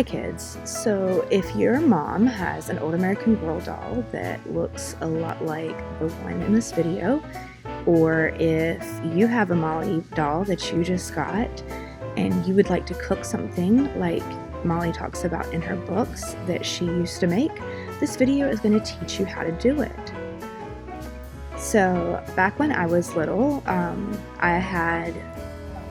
Hi kids, so if your mom has an old American Girl doll that looks a lot like the one in this video, or if you have a Molly doll that you just got and you would like to cook something like Molly talks about in her books that she used to make, this video is going to teach you how to do it. So back when I was little, I had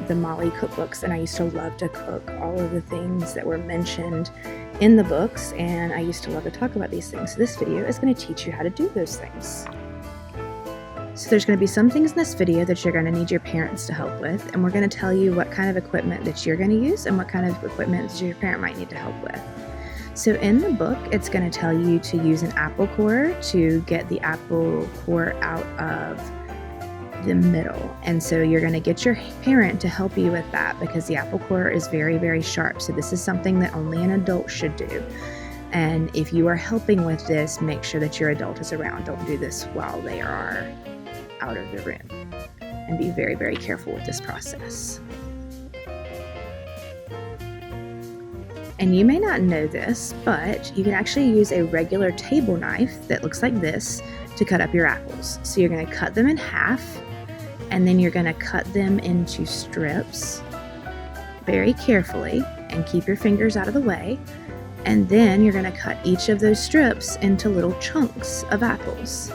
the Molly cookbooks, and I used to love to cook all of the things that were mentioned in the books, and I used to love to talk about these things. So this video is going to teach you how to do those things. So there's going to be some things in this video that you're going to need your parents to help with, and we're going to tell you what kind of equipment that you're going to use and what kind of equipment that your parent might need to help with. So in the book, it's going to tell you to use an apple core to get the apple core out of the middle, and so you're going to get your parent to help you with that because the apple core is very, very sharp. So this is something that only an adult should do, and if you are helping with this, make sure that your adult is around. Don't do this while they are out of the room, and be very, very careful with this process. And you may not know this, but you can actually use a regular table knife that looks like this to cut up your apples. So you're going to cut them in half, and then you're going to cut them into strips very carefully and keep your fingers out of the way. And then you're going to cut each of those strips into little chunks of apples.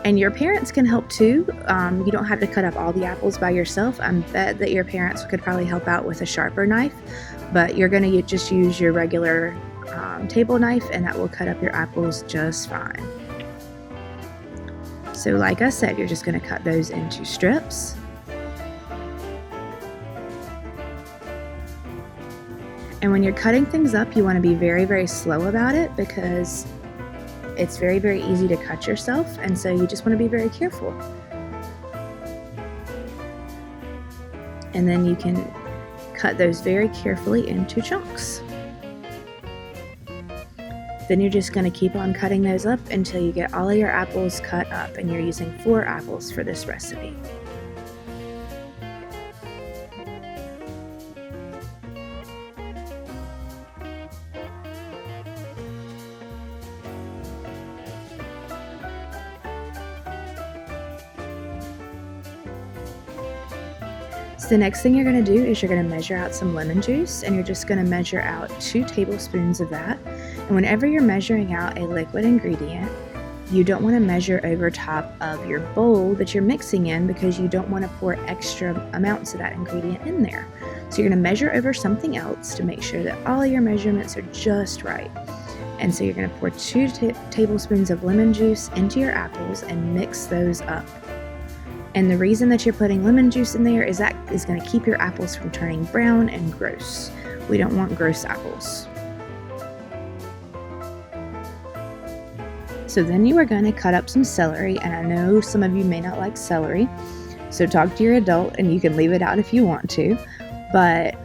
And your parents can help too. You don't have to cut up all the apples by yourself. I bet that your parents could probably help out with a sharper knife, but you're going to just use your regular table knife, and that will cut up your apples just fine. So like I said, you're just going to cut those into strips. And when you're cutting things up, you want to be very, very slow about it because it's very, very easy to cut yourself, and so you just want to be very careful. And then you can cut those very carefully into chunks. Then you're just going to keep on cutting those up until you get all of your apples cut up, and you're using 4 apples for this recipe. So the next thing you're going to do is you're going to measure out some lemon juice, and you're just going to measure out 2 tablespoons of that. And whenever you're measuring out a liquid ingredient, you don't want to measure over top of your bowl that you're mixing in because you don't want to pour extra amounts of that ingredient in there. So you're going to measure over something else to make sure that all of your measurements are just right. And so you're going to pour 2 tablespoons of lemon juice into your apples and mix those up. And the reason that you're putting lemon juice in there is that is going to keep your apples from turning brown and gross. We don't want gross apples. So then you are going to cut up some celery, and I know some of you may not like celery, so talk to your adult and you can leave it out if you want to. But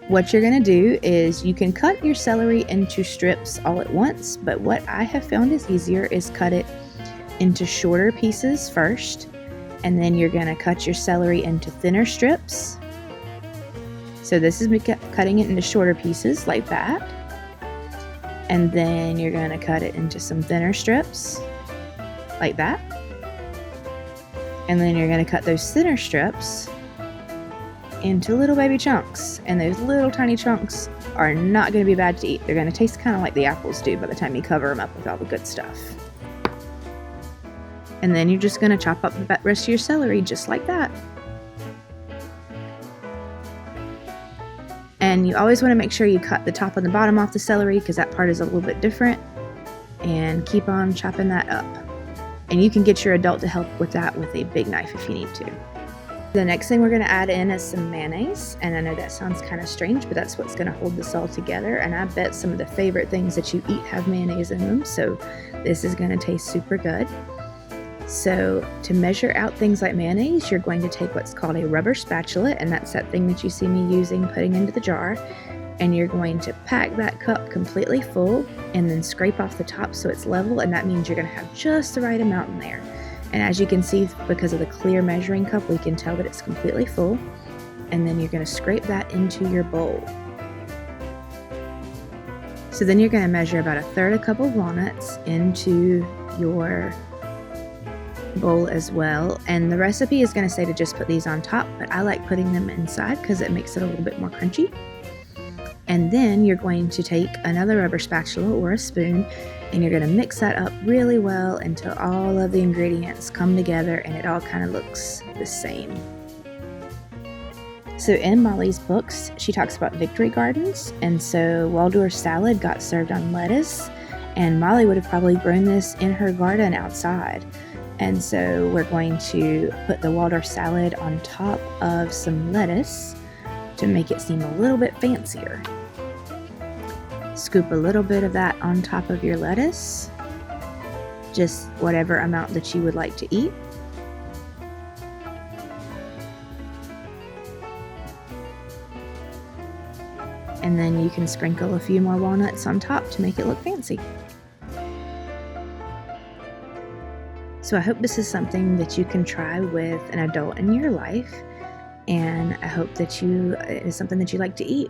what you're going to do is you can cut your celery into strips all at once, but what I have found is easier is cut it into shorter pieces first. And then you're going to cut your celery into thinner strips. So this is me cutting it into shorter pieces like that. And then you're going to cut it into some thinner strips like that. And then you're going to cut those thinner strips into little baby chunks. And those little tiny chunks are not going to be bad to eat. They're going to taste kind of like the apples do by the time you cover them up with all the good stuff. And then you're just going to chop up the rest of your celery just like that. And you always want to make sure you cut the top and the bottom off the celery because that part is a little bit different. And keep on chopping that up. And you can get your adult to help with that with a big knife if you need to. The next thing we're going to add in is some mayonnaise. And I know that sounds kind of strange, but that's what's going to hold this all together. And I bet some of the favorite things that you eat have mayonnaise in them. So this is going to taste super good. So to measure out things like mayonnaise, you're going to take what's called a rubber spatula, and that's that thing that you see me using putting into the jar, and you're going to pack that cup completely full and then scrape off the top so it's level, and that means you're going to have just the right amount in there. And as you can see, because of the clear measuring cup, we can tell that it's completely full, and then you're going to scrape that into your bowl. So then you're going to measure about 1/3 cup of walnuts into your bowl as well. And the recipe is going to say to just put these on top, but I like putting them inside because it makes it a little bit more crunchy. And then you're going to take another rubber spatula or a spoon, and you're going to mix that up really well until all of the ingredients come together and it all kind of looks the same. So in Molly's books, she talks about victory gardens, and so Waldorf salad got served on lettuce, and Molly would have probably grown this in her garden outside. And so we're going to put the Waldorf salad on top of some lettuce to make it seem a little bit fancier. Scoop a little bit of that on top of your lettuce, just whatever amount that you would like to eat. And then you can sprinkle a few more walnuts on top to make it look fancy. So I hope this is something that you can try with an adult in your life, and I hope that it is something that you like to eat.